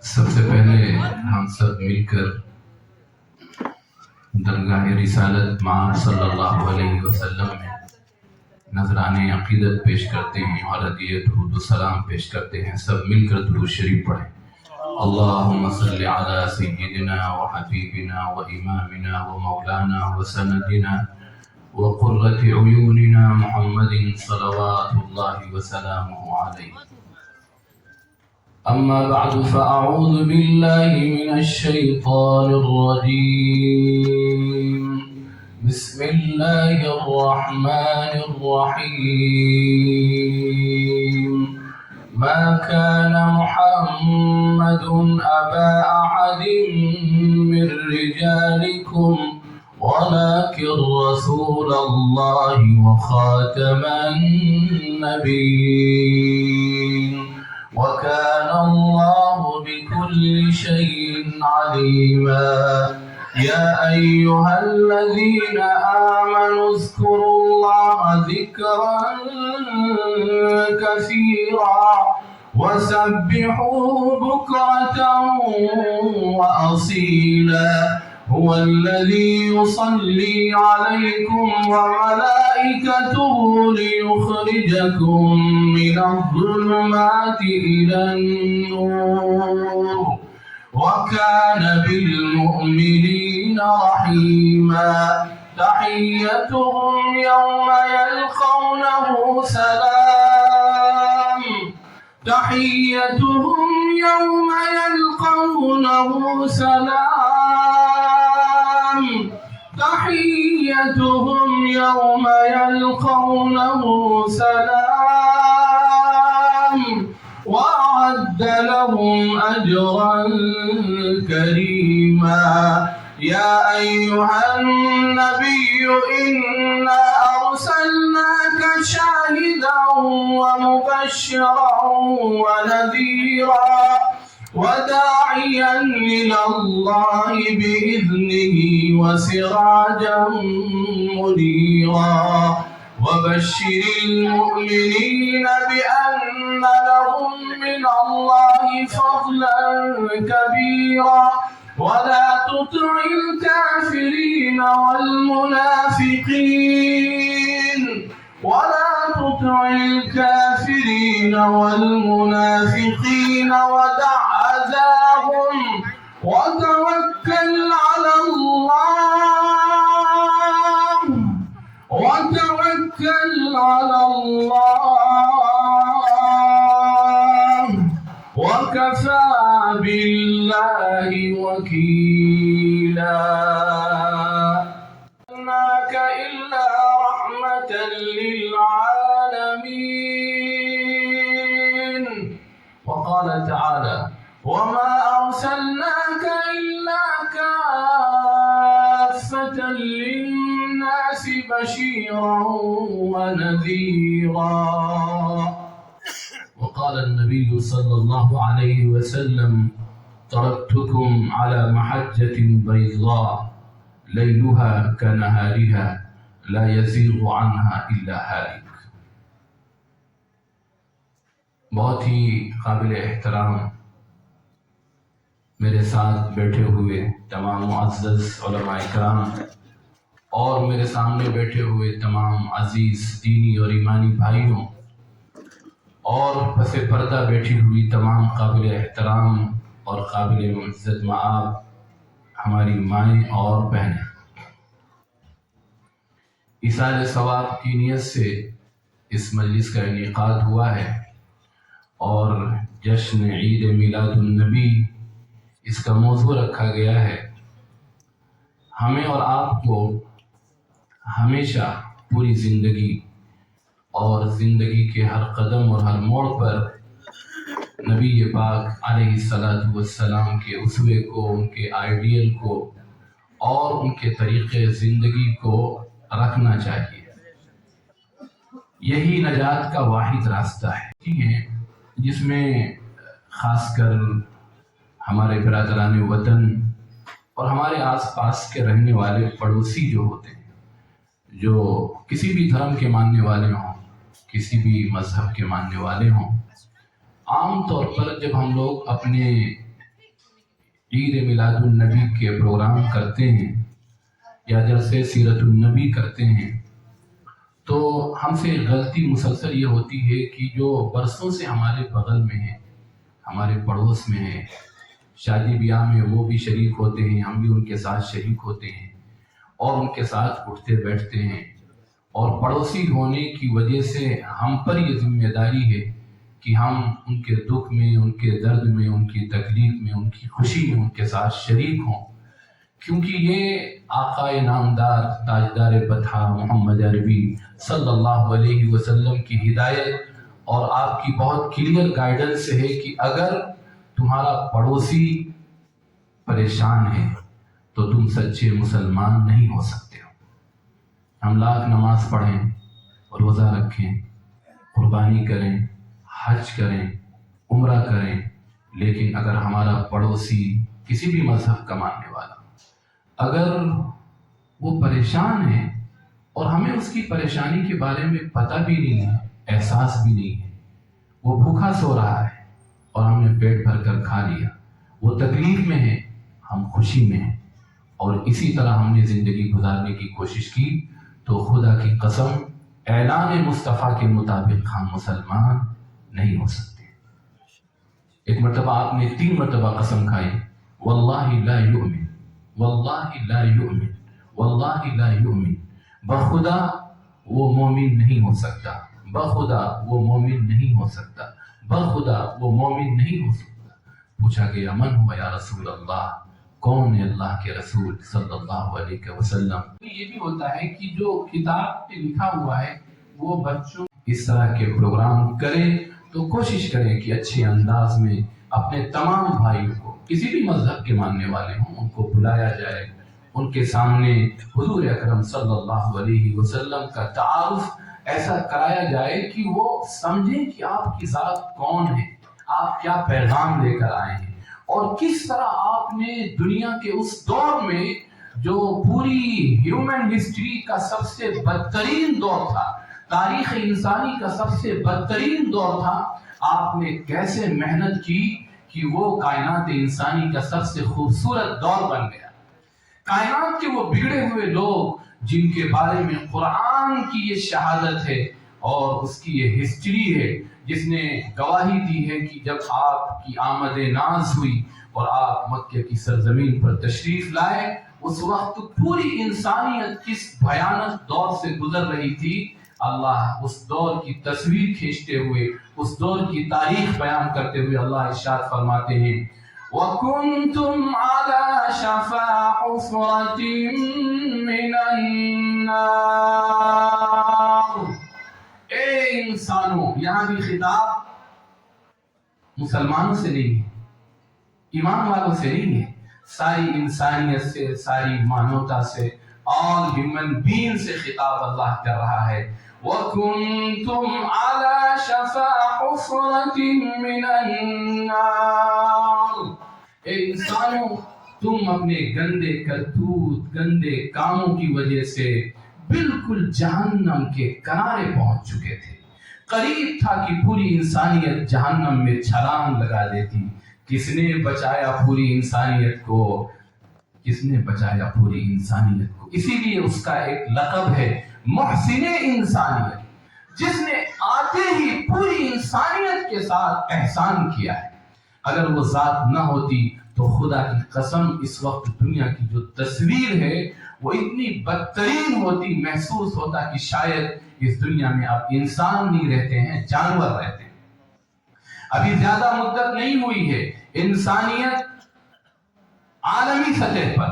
سب سے پہلے ہم سب مل کر درگاہ رسالت مآب صلی اللہ علیہ وسلم میں نذرانے عقیدت پیش کرتے ہیں اور ہدیہ درود و سلام پیش کرتے ہیں. سب مل کر درود شریف پڑھیں. اللہم صل علی سیدنا و حبیبنا و امامنا و مولانا و سندنا و قرۃ عیوننا محمد صلوات اللہ وسلامہ علیہ. أما بعد فأعوذ بالله من الشيطان الرجيم. بسم الله الرحمن الرحيم. ما كان محمد أبا أحد من رجالكم ولكن رسول الله وخاتم النبيين وكان الله بكل شيء عليما. يا أيها الذين آمنوا اذكروا الله ذكرا كثيرا وسبحوا بكرة وأصيلا. هو الذي يصلي عليكم وملائكته ليخرجكم من الظلمات إلى النور وكان بالمؤمنين رحيما. تحيتهم يوم يلقونه سلام. تحيتهم يوم يلقونه سلام. تحيتهم يوم يلقونه سلام وأعد لهم أجرا كريما. يا أيها النبي إنا أرسلناك شاهدا ومبشرا ونذيرا وداعيا إلى الله بإذنه وسراجا منيرا. وبشر المؤمنين بأن لهم من الله فضلا كبيرا. ولا تطع الكافرين والمنافقين ولا تطع الكافرين والمنافقين ودع أذاهم وتوكل على الله. وتوكل على الله وكفى بالله وكيلا. أرسلناك إلا رحمة للعالمين. وقال تعالى وما أرسلناك إلا كافة للناس بشيرا ونذيرا. وقال النبي صلى الله عليه وسلم تركتكم على محجة بيضاء ليلها كنهارها لا يزيغ عنها إلا هالك. بہت ہی قابل احترام میرے ساتھ بیٹھے ہوئے تمام معزز علماء کرام اور میرے سامنے بیٹھے ہوئے تمام عزیز دینی اور ایمانی بھائیوں اور پس پردہ بیٹھی ہوئی تمام قابل احترام اور قابل عزت مآب ہماری مائیں اور بہنیں، ایصال ثواب کی نیت سے اس مجلس کا انعقاد ہوا ہے اور جشن عید میلاد النبی اس کا موضوع رکھا گیا ہے. ہمیں اور آپ کو ہمیشہ پوری زندگی اور زندگی کے ہر قدم اور ہر موڑ پر نبی پاک علیہ السلام کے اسوے کو، ان کے آئیڈیل کو اور ان کے طریقے زندگی کو رکھنا چاہیے. یہی نجات کا واحد راستہ ہے جس میں خاص کر ہمارے برادران وطن اور ہمارے آس پاس کے رہنے والے پڑوسی جو ہوتے ہیں، جو کسی بھی دھرم کے ماننے والے ہوں، کسی بھی مذہب کے ماننے والے ہوں، عام طور پر جب ہم لوگ اپنے عید میلاد النبی کے پروگرام کرتے ہیں یا جلسے سیرت النبی کرتے ہیں تو ہم سے غلطی مسلسل یہ ہوتی ہے کہ جو برسوں سے ہمارے بغل میں ہیں، ہمارے پڑوس میں ہیں، شادی بیاہ میں وہ بھی شریک ہوتے ہیں، ہم بھی ان کے ساتھ شریک ہوتے ہیں اور ان کے ساتھ اٹھتے بیٹھتے ہیں، اور پڑوسی ہونے کی وجہ سے ہم پر یہ ذمہ داری ہے کہ ہم ان کے دکھ میں، ان کے درد میں، ان کی تکلیف میں، ان کی خوشی میں ان کے ساتھ شریک ہوں، کیونکہ یہ آقا نامدار تاجدار بطحہ محمد عربی صلی اللہ علیہ وسلم کی ہدایت اور آپ کی بہت کلیئر گائیڈنس ہے کہ اگر تمہارا پڑوسی پریشان ہے تو تم سچے مسلمان نہیں ہو سکتے ہو۔ ہم لاکھ نماز پڑھیں، روزہ رکھیں، قربانی کریں، حج کریں، عمرہ کریں، لیکن اگر ہمارا پڑوسی کسی بھی مذہب کا ماننے والا اگر وہ پریشان ہے اور ہمیں اس کی پریشانی کے بارے میں پتہ بھی نہیں ہے، احساس بھی نہیں ہے، وہ بھوکا سو رہا ہے اور ہم نے پیٹ بھر کر کھا لیا، وہ تکلیف میں ہے، ہم خوشی میں ہیں، اور اسی طرح ہم نے زندگی گزارنے کی کوشش کی، تو خدا کی قسم اعلان مصطفیٰ کے مطابق ہم مسلمان نہیں ہو سکتے۔ ایک مرتبہ آپ نے 3 مرتبہ قسم کھائی، واللہ لا یؤمن، واللہ لا یؤمن، واللہ لا یؤمن، بخدا وہ مومن نہیں ہو سکتا، بخدا وہ مومن نہیں ہو سکتا، بخدا وہ مومن نہیں ہو سکتا۔ پوچھا گیا من ہوا یا رسول اللہ، کون ہے اللہ کے رسول صلی اللہ علیہ وسلم؟ یہ بھی ہوتا ہے کہ جو کتاب پہ لکھا ہوا ہے وہ بچوں اس طرح کے پروگرام کریں تو کوشش کریں کہ اچھے انداز میں اپنے تمام بھائیوں کو، کسی بھی مذہب کے ماننے والے ہوں، ان کو بلایا جائے، ان کے سامنے حضور اکرم صلی اللہ علیہ وسلم کا تعارف ایسا کرایا جائے کہ وہ سمجھیں کہ آپ کی ذات کون ہے، آپ کیا پیغام لے کر آئے ہیں، اور کس طرح آپ نے دنیا کے اس دور میں جو پوری ہیومن ہسٹری کا سب سے بدترین دور تھا، تاریخ انسانی کا سب سے بدترین دور تھا، آپ نے کیسے محنت کی کہ وہ کائنات انسانی کا سب سے خوبصورت دور بن گیا۔ کائنات کے وہ بگڑے ہوئے لوگ جن کے بارے میں قرآن کی یہ شہادت ہے اور اس کی یہ ہسٹری ہے جس نے گواہی دی ہے کہ جب آپ کی آمد ناز ہوئی اور آپ مکہ کی سرزمین پر تشریف لائے، اس وقت پوری انسانیت کس بھیانک دور سے گزر رہی تھی، اللہ اس دور کی تصویر کھینچتے ہوئے، اس دور کی تاریخ بیان کرتے ہوئے اللہ ارشاد فرماتے ہیں وَكُنْتُمْ عَلَى شَفَا حُفْرَةٍ مِّنَ النَّارِ۔ اے انسانوں، یہاں بھی خطاب مسلمانوں سے نہیں ہے، ایمان والوں سے نہیں ہے، ساری انسانیت سے، ساری مانوتا سے، all human being سے خطاب اللہ کر رہا ہے۔ وَكُنْتُمْ عَلَى شَفَا حُفْرَةٍ مِّنَ النَّارِ۔ اے انسانوں، تم اپنے گندے کرتوت، گندے کاموں کی وجہ سے بالکل جہنم کے کنارے پہنچ چکے تھے، قریب تھا کہ پوری انسانیت جہنم میں چھلانگ لگا دیتی۔ کس نے بچایا پوری انسانیت کو؟ کس نے بچایا پوری انسانیت کو؟ اسی لیے اس کا ایک لقب ہے محسن انسانیت، جس نے آتے ہی پوری انسانیت کے ساتھ احسان کیا ہے۔ اگر وہ ذات نہ ہوتی تو خدا کی قسم اس وقت دنیا کی جو تصویر ہے وہ اتنی بدترین ہوتی، محسوس ہوتا کہ شاید اس دنیا میں اب انسان نہیں رہتے ہیں، جانور رہتے ہیں۔ ابھی زیادہ مدت نہیں ہوئی ہے، انسانیت عالمی سطح پر،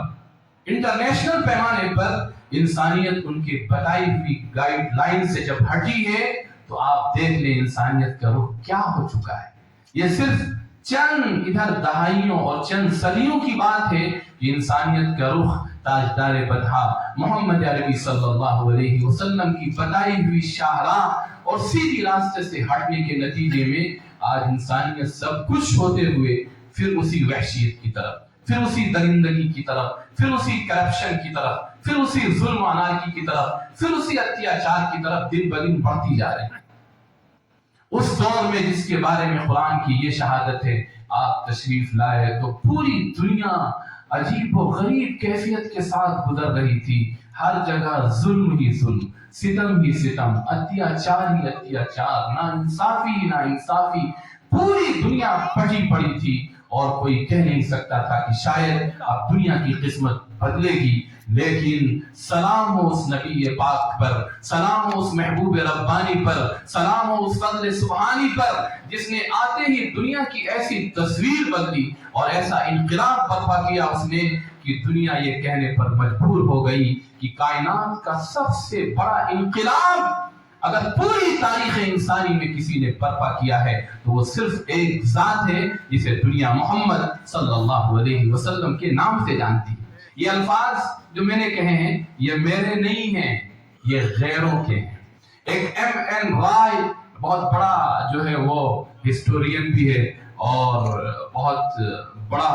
انٹرنیشنل پیمانے پر انسانیت ان کی بتائی ہوئی گائیڈ لائن سے جب ہٹی ہے تو آپ دیکھ لیں انسانیت کا رخ کیا ہو چکا ہے۔ یہ صرف چند ادھر دہائیوں اور چند صدیوں کی بات ہے کہ انسانیت کا رخ تاجدار بطحہ محمد عربی صلی اللہ علیہ وسلم کی بتائی ہوئی شاہراہ اور سیدھی راستے سے ہٹنے کے نتیجے میں آج انسانیت سب کچھ ہوتے ہوئے پھر اسی وحشیت کی طرف، پھر اسی درندگی کی طرف، پھر اسی کرپشن کی طرف، پھر اسی ظلم و انارکی کی طرف، پھر اسی اتیاچار کی طرف دن بدن بڑھتی جا رہی ہے۔ اس دور میں جس کے بارے میں قرآن کی یہ شہادت ہے آپ تشریف لائے تو پوری دنیا عجیب و غریب کیفیت کے ساتھ گزر رہی تھی. ہر جگہ ظلم ہی ظلم، ستم ہی ستم، اتیاچار ہی اتیاچار، نا انصافی، پوری دنیا پھٹی پڑی تھی. اور کوئی کہہ نہیں سکتا تھا کہ شاید اب دنیا کی قسمت بدلے گی. لیکن سلام ہو اس نبی پاک پر، سلام ہو اس محبوب ربانی پر، سلام ہو اس فضل سبحانی پر، جس نے آتے ہی دنیا کی ایسی تصویر بدلی اور ایسا انقلاب برپا کیا اس نے کہ دنیا یہ کہنے پر مجبور ہو گئی کہ کائنات کا سب سے بڑا انقلاب اگر پوری تاریخ انسانی میں کسی نے برپا کیا ہے تو وہ صرف ایک ذات ہے جسے دنیا محمد صلی اللہ علیہ وسلم کے نام سے جانتی ہے. یہ الفاظ جو میں نے کہے ہیں یہ میرے نہیں ہیں، یہ غیروں کے ہیں. ایک M.N. رائے بہت بڑا جو ہے وہ ہسٹورین بھی ہے اور بہت بڑا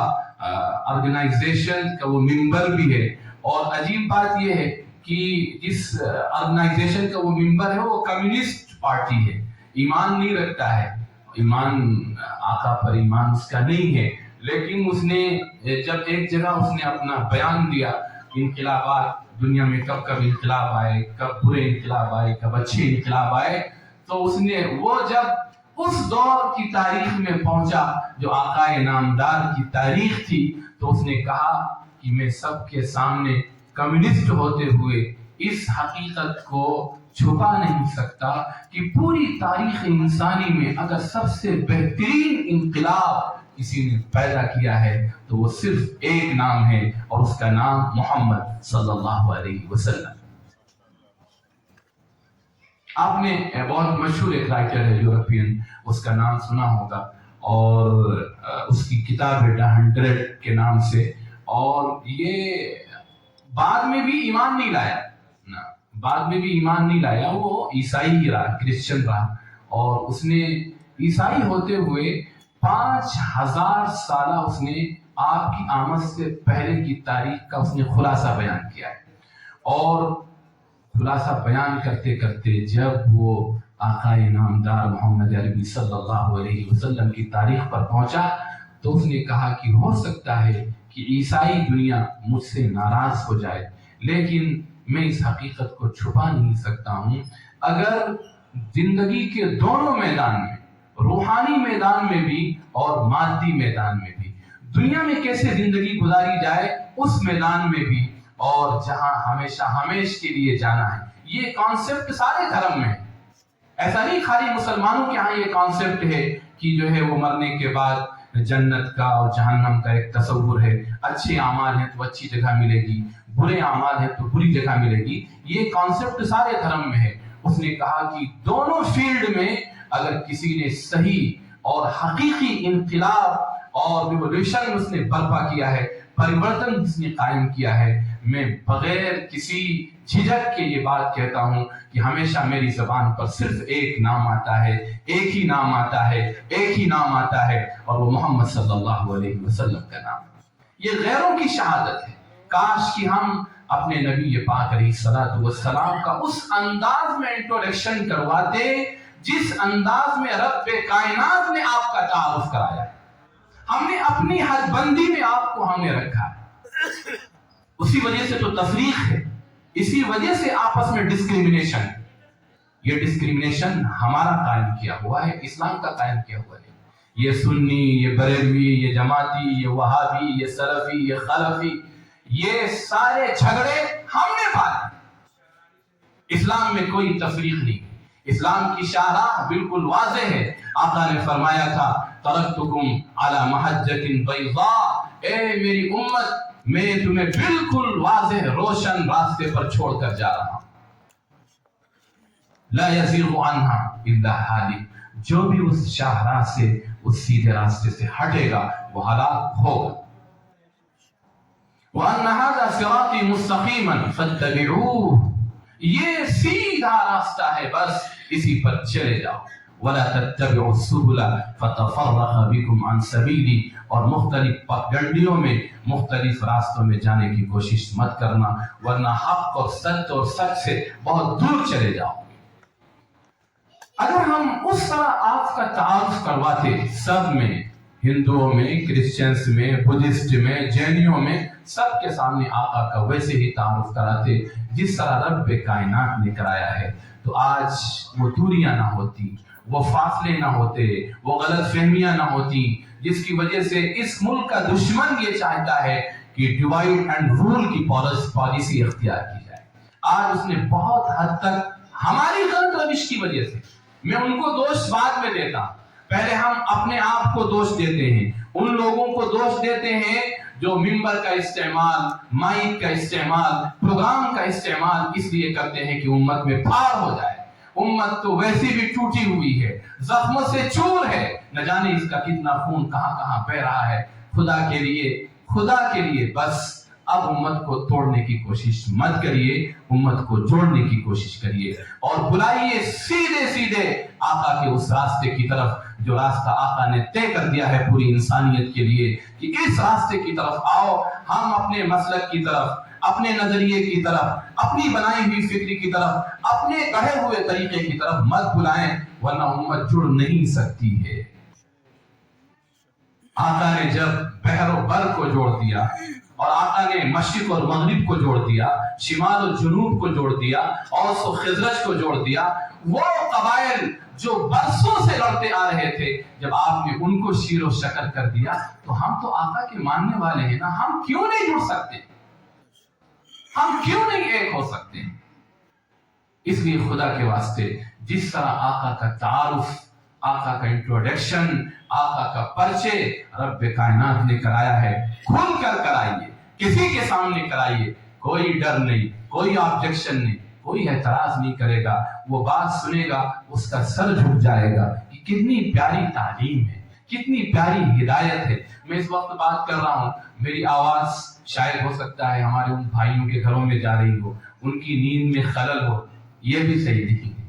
آرگنائزیشن کا وہ ممبر بھی ہے. اور عجیب بات یہ ہے کہ جس آرگنائزیشن کا وہ ممبر ہے وہ کمیونسٹ پارٹی ہے، ایمان نہیں رکھتا ہے، ایمان آقا پر ایمان اس کا نہیں ہے. لیکن اس نے جب ایک جگہ اس نے اپنا بیان دیا انقلابات دنیا میں کب کب انقلاب آئے، کب برے انقلاب آئے، کب اچھے انقلاب آئے، تو اس نے وہ جب اس دور کی تاریخ میں پہنچا جو آقا نامدار کی تاریخ تھی تو اس نے کہا کہ میں سب کے سامنے کمیونسٹ ہوتے ہوئے اس حقیقت کو چھپا نہیں سکتا کہ پوری تاریخ انسانی میں اگر سب سے بہترین انقلاب کسی نے پیدا کیا ہے تو وہ صرف ایک نام ہے اور اس کا نام محمد صلی اللہ علیہ وسلم. آپ نے بہت مشہور ایک رائٹر ہے یورپین، اس کا نام سنا ہوگا اور اس کی کتاب ہے 100 کے نام سے. اور یہ بعد میں بھی ایمان نہیں لایا، وہ عیسائی ہی رہا، کرسچن رہا. اور اس نے عیسائی ہوتے ہوئے 5000 سالہ اس نے آپ کی آمد سے پہلے کی تاریخ کا اس نے خلاصہ بیان کیا ہے. اور خلاصہ بیان کرتے کرتے جب وہ آقا نامدار محمد عربی صلی اللہ علیہ وسلم کی تاریخ پر پہنچا تو اس نے کہا کہ ہو سکتا ہے کہ عیسائی دنیا مجھ سے ناراض ہو جائے، لیکن میں اس حقیقت کو چھپا نہیں سکتا ہوں. اگر زندگی کے دونوں میدان میں، روحانی میدان میں بھی اور مادی میدان میں بھی، دنیا میں کیسے زندگی گزاری جائے اس میدان میں بھی، اور جہاں ہمیشہ ہمیش کے لیے جانا ہے، یہ کانسیپٹ سارے دھرم میں ہے. ایسا نہیں خالی مسلمانوں کے ہاں یہ کانسیپٹ ہے کہ جو ہے وہ مرنے کے بعد جنت کا اور جہنم کا ایک تصور ہے، اچھے اعمال ہیں تو اچھی جگہ ملے گی، برے اعمال ہیں تو بری جگہ ملے گی. یہ کانسیپٹ سارے دھرم میں ہے. اس نے کہا کہ دونوں فیلڈ میں اگر کسی نے صحیح اور حقیقی انقلاب اور ریولیوشن اس نے برپا کیا ہے، پریورتن جس نے قائم کیا ہے، میں بغیر کسی جھجک کے یہ بات کہتا ہوں کہ ہمیشہ میری زبان پر صرف ایک نام آتا ہے، ایک ہی نام آتا ہے اور وہ محمد صلی اللہ علیہ وسلم کا نام. یہ غیروں کی شہادت ہے. کاش کہ ہم اپنے نبی پاک علیہ الصلوۃ والسلام کا اس انداز میں انٹروڈکشن کرواتے جس انداز میں رب کائنات نے آپ کا تعارف کرایا. ہم نے اپنی حد بندی میں آپ کو ہم نے رکھا ہے، اسی وجہ سے تو تفریق ہے، اسی وجہ سے آپس میں ڈسکریمنیشن. یہ ڈسکریمنیشن ہمارا قائم کیا ہوا ہے، اسلام کا قائم کیا ہوا ہے. یہ سنی، یہ بریلوی، یہ جماعتی، یہ وہابی، یہ سلفی، یہ خلفی، یہ سارے جھگڑے ہم نے پائے. اسلام میں کوئی تفریق نہیں. اسلام کی شاہراہ بالکل واضح ہے. آقا نے فرمایا تھا ترکتکم علی محجۃ بیضاء، اے میری امت میں تمہیں بالکل واضح روشن راستے پر چھوڑ کر جا رہا ہوں. لا یزیغ عنہا الا ہالک، جو بھی اس شاہراہ سے، اس سیدھے راستے سے ہٹے گا وہ ہلاک ہوگا. وَأَنَّ هَذَا صِرَاطِي مُسْتَقِيمًا فَاتَّبِعُوهُ، یہ سیدھا راستہ ہے، بس اسی پر چلے جاؤ. وَلَا تَتَّبِعُوا السُّبُلَ فَتَفَرَّقَ بِكُمْ عَنْ سَبِيلِهِ، اور مختلف پگڈنڈیوں میں، مختلف راستوں میں جانے کی کوشش مت کرنا، ورنہ حق اور سچ سے بہت دور چلے جاؤ. اگر ہم اس طرح آپ کا تعارف کرواتے سب میں، ہندوؤں میں، کرسچنس میں، بدھسٹ میں، جینیوں میں، سب کے سامنے آقا کا ویسے ہی تعارف کراتے جس طرح رب کائنات نے کرایا ہے. تو آج وہ دوریاں نہ ہوتی، وہ فاصلے نہ ہوتے، وہ غلط فہمیاں نہ ہوتی، جس کی وجہ سے اس ملک کا دشمن یہ چاہتا ہے کہ ڈیوائڈ اینڈ رول کی پالیسی اختیار کی جائے. آج اس نے بہت حد تک ہماری غلط روش کی وجہ سے، میں ان کو دوش بعد میں دیتا ہوں، پہلے ہم اپنے آپ کو دوش دیتے ہیں، ان لوگوں کو دوش دیتے ہیں جو ممبر کا استعمال، مائک کا استعمال، پروگرام کا استعمال اس لیے کرتے ہیں کہ امت میں پھاڑ ہو جائے. امت تو ویسی بھی ٹوٹی ہوئی ہے، زخموں سے چور ہے، نہ جانے اس کا کتنا خون کہاں کہاں بہ رہا ہے. خدا کے لیے بس اب امت کو توڑنے کی کوشش مت کریے، امت کو جوڑنے کی کوشش کریے اور بلائیے سیدھے سیدھے آقا کے اس راستے کی طرف جو راستہ آقا نے طے کر دیا ہے پوری انسانیت کے لیے کہ اس راستے کی طرف آؤ. ہم اپنے مسلک کی طرف، اپنے نظریے کی طرف، اپنی بنائی ہوئی فکری کی طرف، اپنے گڑھے ہوئے طریقے کی طرف مت بلائیں، ورنہ امت جڑ نہیں سکتی ہے. آقا نے جب بحر و بر کو جوڑ دیا اور آقا نے مشرق اور مغرب کو جوڑ دیا، شمال و جنوب کو جوڑ دیا، اوس و خزرج کو جوڑ دیا، وہ قبائل جو برسوں سے لڑتے آ رہے تھے، جب آپ نے ان کو شیر و شکر کر دیا تو ہم تو آقا کے ماننے والے ہیں نا، ہم کیوں نہیں جڑ سکتے؟ ہم کیوں نہیں ایک ہو سکتے؟ اس لیے خدا کے واسطے جس طرح آقا کا تعارف، آقا کا انٹروڈکشن، آقا کا پرچے رب کائنات نے کرایا ہے، کھل کر کرائیے، کسی کے سامنے کرائیے، کوئی ڈر نہیں، کوئی آبجیکشن نہیں، کوئی اعتراض نہیں کرے گا. وہ بات سنے گا اس کا سر جھک جائے گا کہ کتنی پیاری تعلیم ہے، کتنی پیاری ہدایت ہے. میں اس وقت بات کر رہا ہوں، میری آواز شاید ہو سکتا ہے ہمارے ان بھائیوں کے گھروں میں جا رہی ہو، ان کی نیند میں خلل ہو، یہ بھی صحیح نہیں ہے،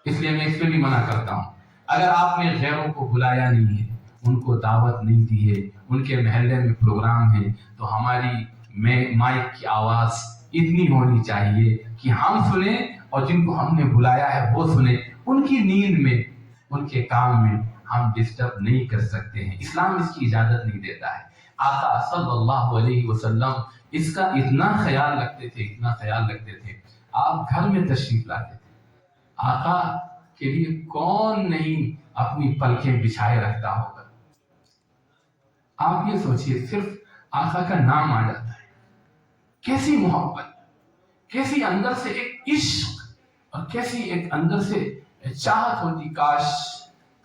اس لیے میں اس پہ بھی منع کرتا ہوں. اگر آپ نے غیروں کو بلایا نہیں ہے، ان کو دعوت نہیں دی ہے، ان کے محلے میں پروگرام ہے، تو ہماری مائک کی آواز اتنی ہونی چاہیے کہ ہم سنیں اور جن کو ہم نے بلایا ہے وہ سنیں. ان کی نیند میں، ان کے کام میں ہم ڈسٹرب نہیں کر سکتے ہیں، اسلام اس کی اجازت نہیں دیتا ہے. آقا صلی اللہ علیہ وسلم اس کا اتنا خیال رکھتے تھے، اتنا خیال رکھتے تھے. آپ گھر میں تشریف لاتے تھے، آقا کے لیے کون نہیں اپنی پلکیں بچھائے رکھتا ہوگا؟ آپ یہ سوچئے، صرف آقا کا نام آ جاتا ہے، کیسی محبت، کیسی اندر سے ایک عشق اور کیسی ایک اندر سے چاہت ہوتی،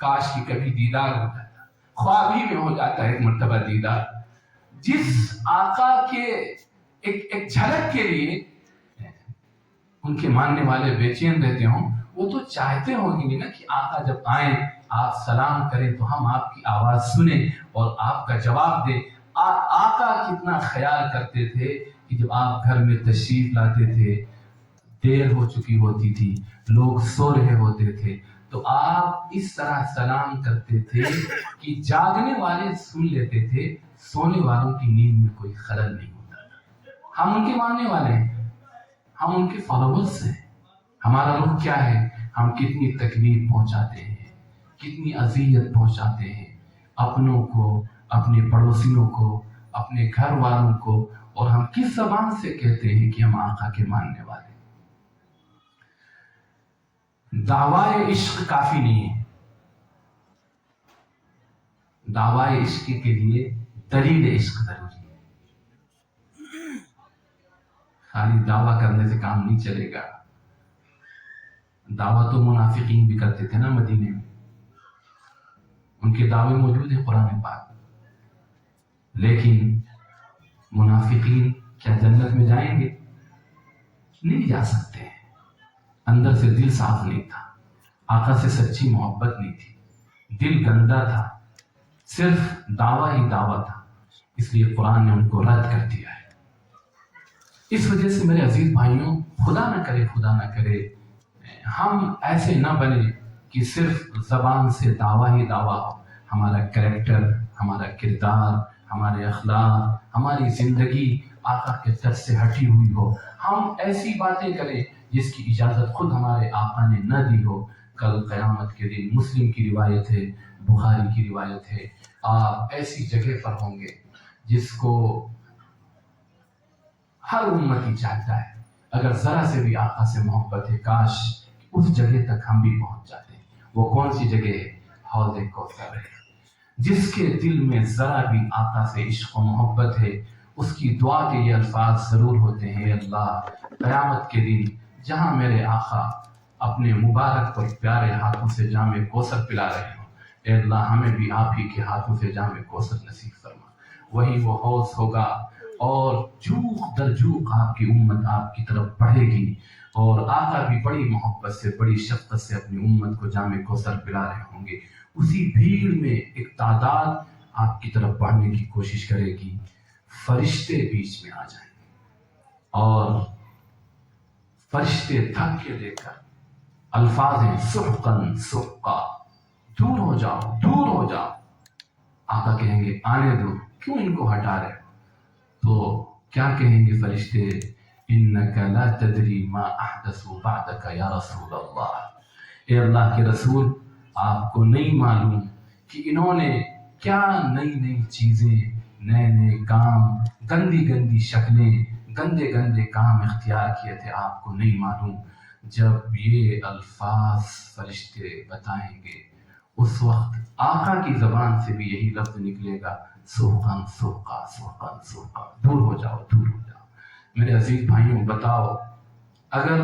کاش کی کبھی دیدار ہو جاتا، خواب ہی میں ہو جاتا ہے ایک مرتبہ دیدار. جس آقا کے ایک جھلک کے لیے ان کے ماننے والے بے چین رہتے ہوں، وہ تو چاہتے ہوں گے نا کہ آقا جب آئیں، آپ سلام کریں تو ہم آپ کی آواز سنیں اور آپ کا جواب دیں. آقا کتنا خیال کرتے تھے کہ جب آپ گھر میں تشریف لاتے تھے، دیر ہو چکی ہوتی تھی، لوگ سو رہے ہوتے تھے، تو آپ اس طرح سلام کرتے تھے کہ جاگنے والے سن لیتے تھے، سونے والوں کی نیند میں کوئی خلل نہیں ہوتا تھا. ہم ان کے ماننے والے ہیں، ہم ان کے فالوورز ہیں. ہمارا رخ کیا ہے؟ ہم کتنی تکلیف پہنچاتے ہیں، کتنی اذیت پہنچاتے ہیں اپنوں کو، اپنے پڑوسیوں کو، اپنے گھر والوں کو، اور ہم کس زبان سے کہتے ہیں کہ ہم آقا کے ماننے والے. دعوی عشق کافی نہیں ہے، دعوی عشق کے لیے دلیل عشق ضروری ہے. خالی دعویٰ کرنے سے کام نہیں چلے گا. دعویٰ تو منافقین بھی کرتے تھے نا مدینے میں، ان کے دعوے موجود ہیں قرآن پاک. لیکن منافقین کیا جنت میں جائیں گے؟ نہیں جا سکتے ہیں. اندر سے دل صاف نہیں تھا، آقا سے سچی محبت نہیں تھی، دل گندا تھا، صرف دعویٰ ہی دعویٰ تھا. اس لیے قرآن نے ان کو رد کر دیا ہے. اس وجہ سے میرے عزیز بھائیوں، خدا نہ کرے ہم ایسے نہ بنے کہ صرف زبان سے دعویٰ ہی دعویٰ ہو. ہمارا کریکٹر، ہمارا کردار، ہمارے اخلاق، ہماری زندگی آقا کے ٹچ سے ہٹی ہوئی ہو. ہم ایسی باتیں کریں جس کی اجازت خود ہمارے آقا نے نہ دی ہو. کل قیامت کے دن مسلم کی روایت ہے، بخاری کی روایت ہے، آپ ایسی جگہ پر ہوں گے جس کو ہر امتی چاہتا ہے، اگر ذرا سے بھی آقا سے محبت ہے کاش اس جگہ تک ہم بھی پہنچ جاتے ہیں۔ وہ کون سی جگہ ہے؟ حوض کوثر ہے۔ جس کے دل میں ذرا بھی آقا سے عشق و محبت ہے، اس کی دعا کے یہ الفاظ ضرور ہوتے ہیں، اے اللہ قیامت کے دن جہاں میرے آقا اپنے مبارک اور پیارے ہاتھوں سے جام کوثر پلا رہے ہوں، اے اللہ ہمیں بھی آپ ہی کے ہاتھوں سے جام کوثر نصیب فرما۔ وہی وہ حوض ہوگا اور جوق در جوق آپ کی امت آپ کی طرف بڑھے گی، اور آقا بھی بڑی محبت سے بڑی شفقت سے اپنی امت کو جام کوثر پلا رہے ہوں گے۔ اسی بھیڑ میں ایک تعداد آپ کی طرف بڑھنے کی کوشش کرے گی، فرشتے بیچ میں آ جائیں گے اور فرشتے دھکے دے کر الفاظ ہیں سحقاً سحقا، دور ہو جاؤ دور ہو جاؤ۔ آقا کہیں گے آنے دو، کیوں ان کو ہٹا رہے؟ تو کیا کہیں گے فرشتے؟ انک لا تدری ما احدثوا بعدک یا رسول اللہ، اے اللہ کے رسول آپ کو نہیں معلوم کہ انہوں نے کیا نئی نئی چیزیں، نئے نئے کام، گندی گندی شکلیں، گندے گندے کام اختیار کیے تھے، آپ کو نہیں معلوم۔ جب یہ الفاظ فرشتے بتائیں گے اس وقت آقا کی زبان سے بھی یہی لفظ نکلے گا، سحقاً سحقا سحقاً سحقا، دور ہو جاؤ دور ہو جاؤ۔ میرے عزیز بھائیوں بتاؤ، اگر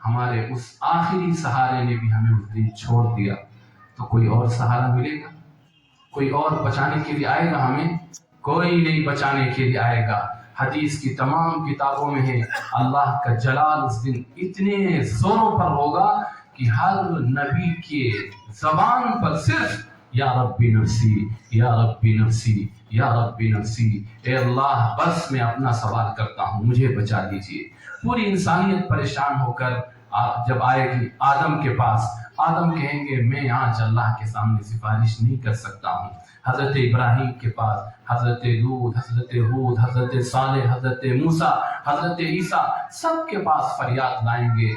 ہمارے اس آخری سہارے نے بھی ہمیں اس دن چھوڑ دیا تو کوئی اور سہارا ملے گا؟ کوئی اور بچانے کے لیے آئے گا ہمیں؟ کوئی نہیں بچانے کے لیے آئے گا۔ حدیث کی تمام کتابوں میں ہے اللہ کا جلال اس دن اتنے زوروں پر ہوگا کہ ہر نبی کے زبان پر صرف یا ربی نفسی یا ربی نفسی یا ربی نفسی، اے اللہ بس میں اپنا سوال کرتا ہوں مجھے بچا دیجیے۔ پوری انسانیت پریشان ہو کر جب آئے گی آدم کے پاس، آدم کہیں گے میں آج اللہ کے سامنے سفارش نہیں کر سکتا ہوں۔ حضرت ابراہیم کے پاس حضرت لوط، حضرت ہود، حضرت صالح، حضرت موسیٰ، حضرت عیسیٰ سب کے پاس فریاد لائیں گے،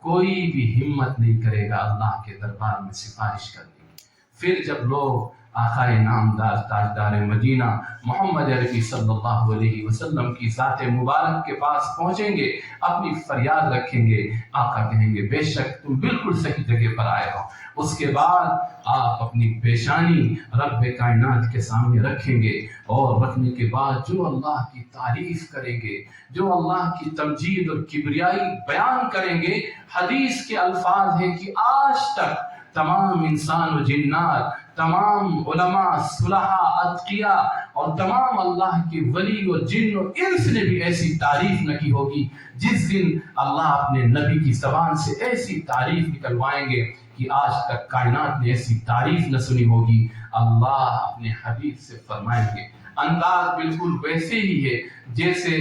کوئی بھی ہمت نہیں کرے گا اللہ کے دربار میں سفارش کرنے کی۔ پھر جب لوگ آقا نامدار تاجدار مدینہ محمد عربی صلی اللہ علیہ وسلم کی ذات مبارک کے پاس پہنچیں گے، اپنی فریاد رکھیں گے، آقا کہیں گے بے شک تم بالکل صحیح جگہ پر آئے ہو۔ اس کے بعد آپ اپنی پیشانی رب کائنات کے سامنے رکھیں گے، اور رکھنے کے بعد جو اللہ کی تعریف کریں گے، جو اللہ کی تمجید اور کبریائی بیان کریں گے، حدیث کے الفاظ ہیں کہ آج تک تمام انسان و جنات، تمام علماء، صلحاء، اتقیاء اور تمام اللہ کے ولی اور جن اور انس نے بھی ایسی تعریف نہ کی ہوگی جس دن اللہ اپنے نبی کی زبان سے ایسی تعریف نکلوائیں گے کہ آج تک کائنات نے ایسی تعریف نہ سنی ہوگی۔ اللہ اپنے حبیب سے فرمائیں گے، انداز بالکل ویسے ہی ہے جیسے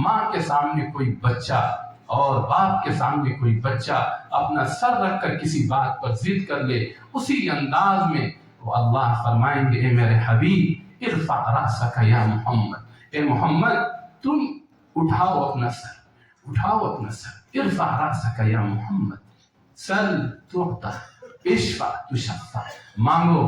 ماں کے سامنے کوئی بچہ اور باپ کے سامنے کوئی بچہ اپنا سر رکھ کر کسی بات پر ضد کر لے، اسی انداز میں وہ اللہ فرمائیں گے اے میرے حبیب ارفع رأسک یا محمد، اے محمد تم اٹھاؤ اپنا سر، اٹھاؤ اپنا سر، ارفع رأسک یا محمد، سل تعطى، اشفع تشفع، مانگو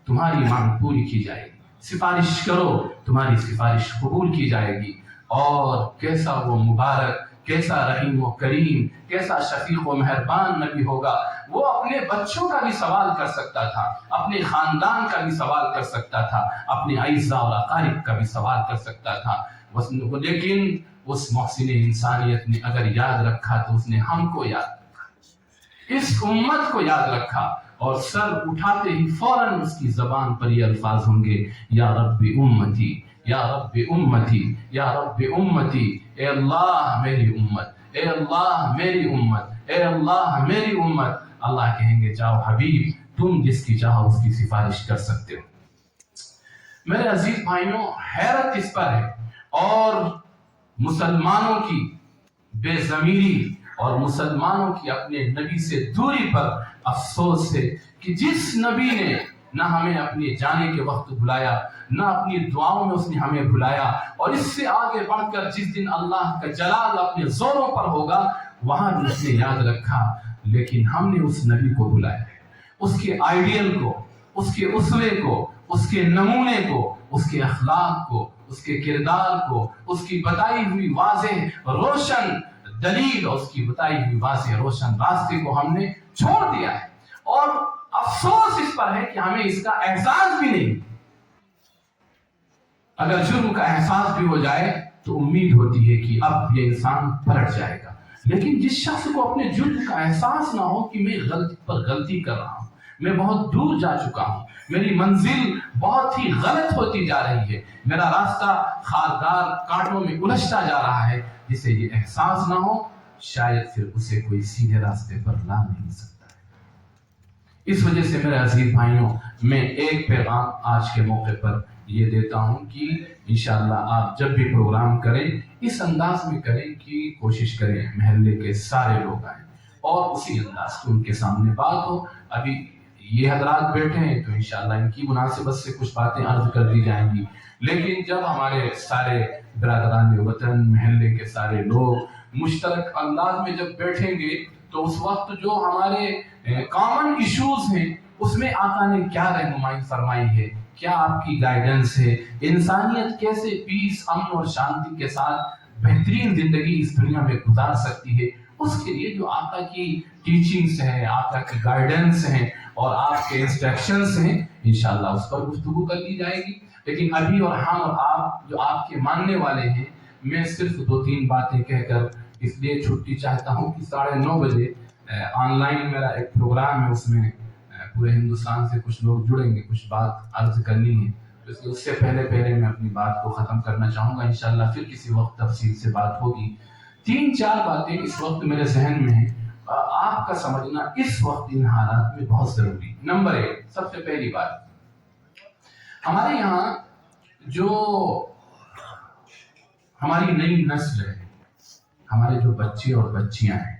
تمہاری مانگ پوری کی جائے گی، سفارش کرو تمہاری سفارش قبول کی جائے گی۔ اور کیسا وہ مبارک، کیسا رحیم و کریم، کیسا شفیق و مہربان نبی ہوگا، وہ اپنے بچوں کا بھی سوال کر سکتا تھا، اپنے خاندان کا بھی سوال کر سکتا تھا، اپنے اعزاء اور اقارب کا بھی سوال کر سکتا تھا، لیکن اس محسن انسانیت نے اگر یاد رکھا تو اس نے ہم کو یاد رکھا، اس امت کو یاد رکھا، اور سر اٹھاتے ہی فوراً اس کی زبان پر یہ الفاظ ہوں گے یا رب امتی یا رب امتی یا رب امتی، اے اللہ میری امت، اے اللہ میری امت، اے اللہ میری امت۔ اللہ کہیں گے جاؤ حبیب تم جس کی چاہو اس کی سفارش کر سکتے ہو۔ میرے عزیز بھائیوں، حیرت اس پر ہے اور مسلمانوں کی بے ضمیری اور مسلمانوں کی اپنے نبی سے دوری پر افسوس ہے کہ جس نبی نے نہ ہمیں اپنے جانے کے وقت بلایا، نہ اپنی دعاؤں میں اس نے ہمیں بلایا، اور اس سے آگے بڑھ کر جس دن اللہ کا جلال اپنے زوروں پر ہوگا وہاں بھی اس نے یاد رکھا، لیکن ہم نے اس نبی کو بلایا ہے، اس کے آئیڈیل کو، اس کے اسوے کو، اس کے نمونے کو، اس کے اخلاق کو، اس کے کردار کو، اس کی بتائی ہوئی واضح روشن دلیل اور اس کی بتائی ہوئی واضح روشن راستے کو ہم نے چھوڑ دیا ہے، اور افسوس اس پر ہے کہ ہمیں اس کا احساس بھی نہیں۔ اگر جرم کا احساس بھی ہو جائے تو امید ہوتی ہے کہ اب یہ انسان پلٹ جائے گا، لیکن جس شخص کو اپنے جرم کا احساس نہ ہو کہ میں غلطی پر غلطی کر رہا ہوں، میں بہت دور جا چکا ہوں، میری منزل بہت ہی غلط ہوتی جا رہی ہے، میرا راستہ خاردار کانٹوں میں الجھتا جا رہا ہے، جسے یہ احساس نہ ہو شاید پھر اسے کوئی سیدھے راستے پر لا نہیں سکتا ہے۔ اس وجہ سے میرے عزیز بھائیوں، میں ایک پیغام آج کے موقع پر یہ دیتا ہوں کہ انشاءاللہ آپ جب بھی پروگرام کریں اس انداز میں کریں کہ کوشش کریں محلے کے سارے لوگ آئیں اور اسی انداز سے ان کے سامنے بات ہو۔ ابھی یہ حضرات بیٹھے ہیں تو انشاءاللہ ان کی مناسبت سے کچھ باتیں عرض کر دی جائیں گی، لیکن جب ہمارے سارے برادران وطن، محلے کے سارے لوگ مشترک انداز میں جب بیٹھیں گے تو اس وقت جو ہمارے کامن ایشوز ہیں اس میں آقا نے کیا رہنمائی فرمائی ہے، کیا آپ کی گائیڈنس ہے، انسانیت کیسے پیس، امن اور شانتی کے ساتھ بہترین زندگی اس دنیا میں گزار سکتی ہے، اس کے لیے جو آقا کی ٹیچنگز ہیں، آقا کی گائیڈنس ہیں اور آپ کے انسٹرکشنز ہیں، انشاءاللہ اس پر گفتگو کر لی جائے گی۔ لیکن ابھی اور ہم اور آپ جو آپ کے ماننے والے ہیں، میں صرف 2-3 باتیں کہہ کر اس لیے چھٹی چاہتا ہوں کہ 9:30 بجے آن لائن میرا ایک پروگرام ہے، اس میں پورے ہندوستان سے کچھ لوگ جڑیں گے، کچھ بات عرض کرنی ہے، اس سے پہلے میں اپنی بات کو ختم کرنا چاہوں گا، انشاءاللہ پھر کسی وقت تفصیل سے بات ہوگی۔ 3-4 باتیں اس وقت میرے ذہن میں ہیں، آپ کا سمجھنا اس وقت ان حالات میں بہت ضروری۔ نمبر 1، سب سے پہلی بات، ہمارے یہاں جو ہماری نئی نسل ہے، ہمارے جو بچے اور بچیاں ہیں،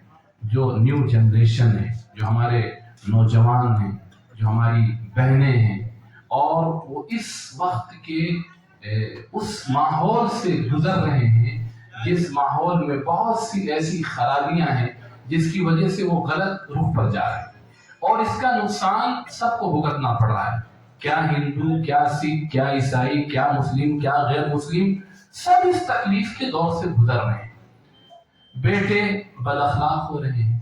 جو نیو جنریشن ہے، جو ہمارے نوجوان ہیں، جو ہماری بہنیں ہیں، اور وہ اس وقت کے اس ماحول سے گزر رہے ہیں جس ماحول میں بہت سی ایسی خرابیاں ہیں جس کی وجہ سے وہ غلط رخ پر جا رہے ہیں، اور اس کا نقصان سب کو بھگتنا پڑ رہا ہے، کیا ہندو، کیا سکھ، کیا عیسائی، کیا مسلم، کیا غیر مسلم، سب اس تکلیف کے دور سے گزر رہے ہیں۔ بیٹے بد اخلاق ہو رہے ہیں،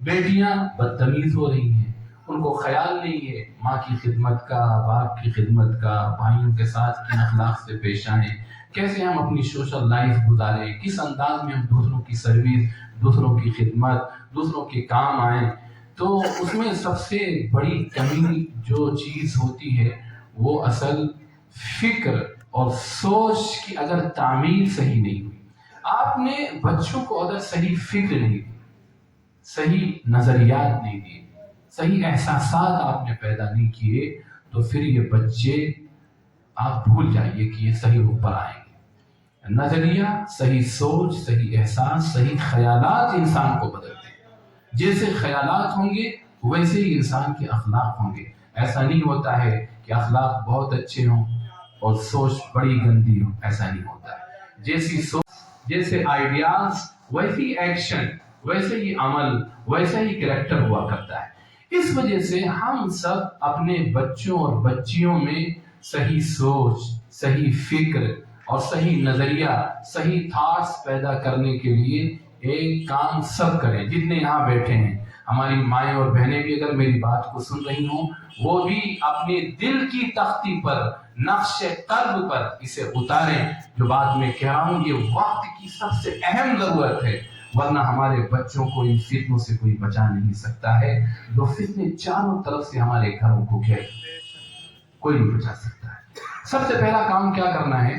بیٹیاں بدتمیز ہو رہی ہیں، ان کو خیال نہیں ہے ماں کی خدمت کا، باپ کی خدمت کا، بھائیوں کے ساتھ کن اخلاق سے پیش آئیں، کیسے ہم اپنی سوشل لائف گزاریں، کس انداز میں ہم دوسروں کی سروس، دوسروں کی خدمت، دوسروں کے کام آئیں۔ تو اس میں سب سے بڑی کمی جو چیز ہوتی ہے وہ اصل فکر اور سوچ کی اگر تعمیل صحیح نہیں ہوئی، آپ نے بچوں کو اگر صحیح فکر نہیں دی، صحیح نظریات نہیں دیے، صحیح احساسات آپ نے پیدا نہیں کیے، تو پھر یہ بچے آپ بھول جائیے کہ یہ صحیح رخ پر آئیں گے۔ نظریہ، صحیح سوچ، صحیح احساس، صحیح خیالات انسان کو بدلتے ہیں۔ جیسے خیالات ہوں گے ویسے ہی انسان کے اخلاق ہوں گے۔ ایسا نہیں ہوتا ہے کہ اخلاق بہت اچھے ہوں اور سوچ بڑی گندی ہو، ایسا نہیں ہوتا ہے۔ جیسی سوچ، جیسے آئیڈیاز، ویسی ایکشن، ویسے ہی عمل، ویسا ہی کریکٹر ہوا کرتا ہے۔ اس وجہ سے ہم سب اپنے بچوں اور بچیوں میں صحیح سوچ، صحیح فکر اور صحیح نظریہ، صحیح تھاٹس پیدا کرنے کے لیے ایک کام سب کریں، جتنے یہاں بیٹھے ہیں۔ ہماری مائیں اور بہنیں بھی اگر میری بات کو سن رہی ہوں، وہ بھی اپنے دل کی تختی پر، نقش قلب پر اسے اتاریں۔ جو بات میں کہہ رہا ہوں یہ وقت کی سب سے اہم ضرورت ہے، ورنہ ہمارے بچوں کو ان فتنوں سے کوئی بچا نہیں سکتا ہے۔ جو فتنے چاروں طرف سے ہمارے گھروں کو گھیر، کوئی نہیں بچا سکتا ہے۔ سب سے پہلا کام کیا کرنا ہے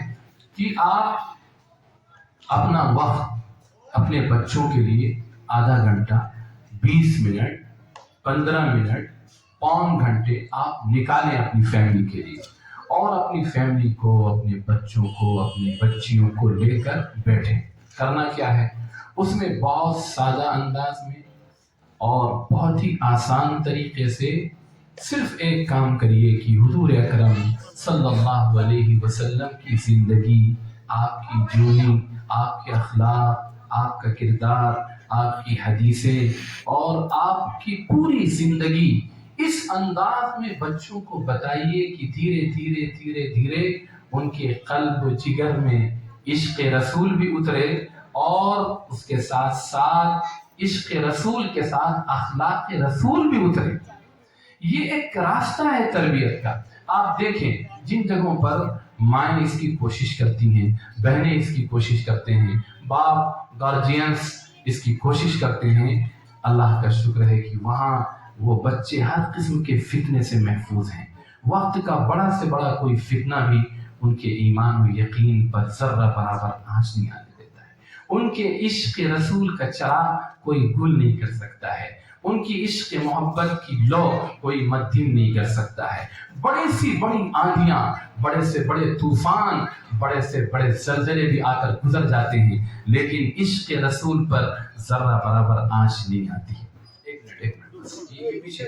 کہ آپ اپنا وقت اپنے بچوں کے لیے آدھا گھنٹہ، 20 منٹ، 15 منٹ، پون گھنٹے آپ نکالیں اپنی فیملی کے لیے، اور اپنی فیملی کو، اپنے بچوں کو، اپنی بچیوں کو لے کر بیٹھیں۔ کرنا کیا ہے؟ اس میں بہت سادہ انداز میں اور بہت ہی آسان طریقے سے صرف ایک کام کریے کہ حضور اکرم صلی اللہ علیہ وسلم کی زندگی، آپ کی جیونی، آپ کے اخلاق، آپ کا کردار، آپ کی حدیثیں اور آپ کی پوری زندگی اس اس انداز میں بچوں کو بتائیے کہ دھیرے دھیرے دھیرے دھیرے ان کے قلب و جگر میں عشق رسول بھی اترے، اور اس کے ساتھ ساتھ عشق رسول کے ساتھ اخلاق رسول بھی اترے۔ یہ ایک راستہ ہے تربیت کا۔ آپ دیکھیں جن جگہوں پر مائیں اس کی کوشش کرتی ہیں، بہنیں اس کی کوشش کرتے ہیں، باپ گارجینز اس کی کوشش کرتے ہیں، اللہ کا شکر ہے کہ وہاں وہ بچے ہر قسم کے فتنے سے محفوظ ہیں۔ وقت کا بڑا سے بڑا کوئی فتنہ بھی ان کے ایمان و یقین پر ذرہ برابر آنچ نہیں آنے دیتا ہے۔ ان کے عشق رسول کا چراغ کوئی گل نہیں کر سکتا ہے، ان کی عشق محبت کی لو کوئی مدھم نہیں کر سکتا ہے۔ بڑی سی بڑی آندھیاں، بڑے سے بڑے طوفان، بڑے سے بڑے زلزلے بھی آ کر گزر جاتے ہیں، لیکن عشق رسول پر ذرہ برابر آنچ نہیں آتی۔ ایک منٹ یہ پیچھے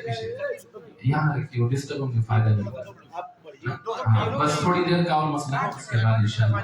یہاں رکھتی ہو، ڈسٹرب ہونے کا فائدہ نہیں ہوتا۔ بس تھوڑی دیر کا اور مسئلہ ہے، اس کے بعد انشاءاللہ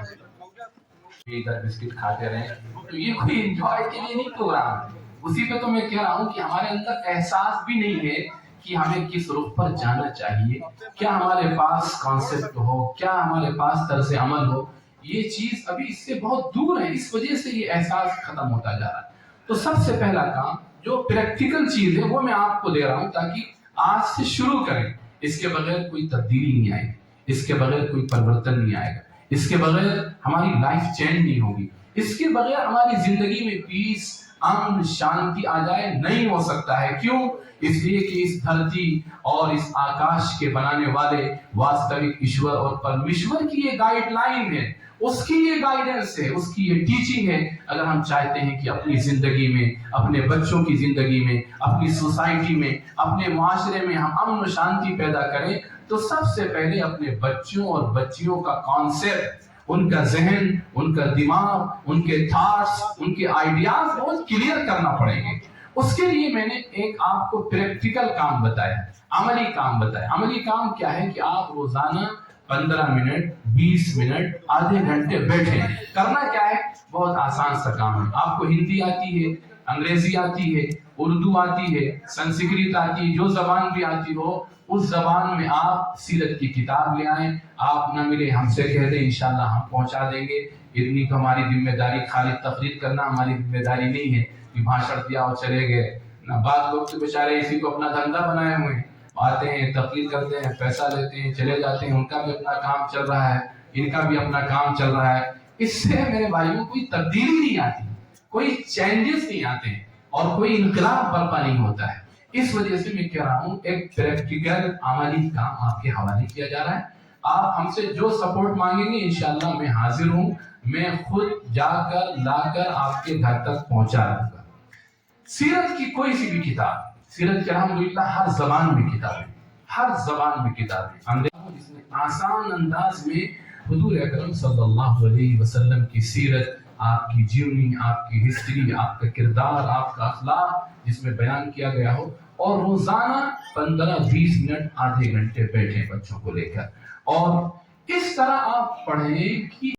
ادھر بسکٹ کھاتے رہیں۔ تو یہ کوئی انجوائے کے لیے نہیں پروگرام ہے۔ اسی پہ تو میں کہہ رہا ہوں کہ ہمارے اندر احساس بھی نہیں ہے کہ ہمیں کس رخ پر جانا چاہیے، کیا ہمارے پاس کانسیپٹ ہو، کیا ہمارے پاس طرز عمل ہو۔ یہ چیز ابھی اس سے بہت دور ہے، اس وجہ سے یہ احساس ختم ہوتا جا رہا ہے۔ تو سب سے پہلا کام جو پریکٹیکل چیز ہے وہ میں آپ کو دے رہا ہوں تاکہ آج سے شروع کریں۔ اس کے بغیر کوئی تبدیلی نہیں آئے گی، اس کے بغیر کوئی پرورتن نہیں آئے گا، اس کے بغیر ہماری لائف چینج نہیں ہوگی، اس کے بغیر ہماری زندگی میں پیس، امن، شانتی آ جائے نہیں ہو سکتا ہے۔ کیوں؟ اس لیے کہ اس دھرتی اور اس آکاش کے بنانے والے واستوک ایشور اور پرمیشور کی یہ گائیڈ لائن ہے، اس کی یہ گائیڈنس ہے، اس کی یہ ٹیچنگ ہے۔ اگر ہم چاہتے ہیں کہ اپنی زندگی میں، اپنے بچوں کی زندگی میں، اپنی سوسائٹی میں، اپنے معاشرے میں ہم امن و شانتی پیدا کریں، تو سب سے پہلے اپنے بچوں اور بچیوں کا کانسیپٹ، ان کا ذہن، ان کا دماغ، ان کے تھاٹس، ان کے آئیڈیاز بہت کلیئر کرنا پڑیں گے۔ اس کے لیے میں نے ایک آپ کو پریکٹیکل کام بتایا، عملی کام بتایا۔ عملی کام کیا ہے کہ آپ روزانہ 15 منٹ، 20 منٹ، آدھے گھنٹے بیٹھیں۔ کرنا کیا ہے؟ بہت آسان سا کام ہے۔ آپ کو ہندی آتی ہے، انگریزی آتی ہے، اردو آتی ہے، سنسکرت آتی ہے، جو زبان بھی آتی ہو اس زبان میں آپ سیرت کی کتاب لے آئیں۔ آپ نہ ملے ہم سے کہہ دیں، انشاءاللہ ہم پہنچا دیں گے۔ اتنی تو ہماری ذمہ داری، خالی تقریر کرنا ہماری ذمہ داری نہیں ہے کہ بھاشن دیا اور چلے گئے۔ بعض لوگ تو بیچارے اسی کو اپنا دھندا بنائے ہوئے ہیں، آتے ہیں، تقریر کرتے ہیں، پیسہ لیتے ہیں، چلے جاتے ہیں، ان کا بھی اپنا کام چل رہا ہے، ان کا بھی اپنا کام چل رہا ہے۔ اس سے میرے بھائیوں کوئی تبدیلی نہیں آتی، کوئی چینجز نہیں آتے ہیں، اور کوئی انقلاب برپا نہیں ہوتا ہے۔ اس وجہ سے میں کہہ رہا ہوں ایک پریکٹیکل عملی کام آپ کے حوالے کیا جا رہا ہے۔ آپ ہم سے جو سپورٹ مانگیں گے انشاءاللہ میں حاضر ہوں، میں خود جا کر لا کر آپ کے گھر تک پہنچا دوں گا۔ سیرت کی کوئی سی بھی کتاب، سیرت کی الحمدللہ ہر زبان میں کتابیں، ہر زبان میں کتابیں، جس میں آسان انداز میں حضور اکرم صلی اللہ علیہ وسلم کی سیرت، آپ کی جیونی، آپ کی ہسٹری، آپ کا کردار، آپ کا اخلاق جس میں بیان کیا گیا ہو، اور روزانہ 15-20 منٹ، آدھے گھنٹے بیٹھیں بچوں کو لے کر، اور اس طرح آپ پڑھیں کہ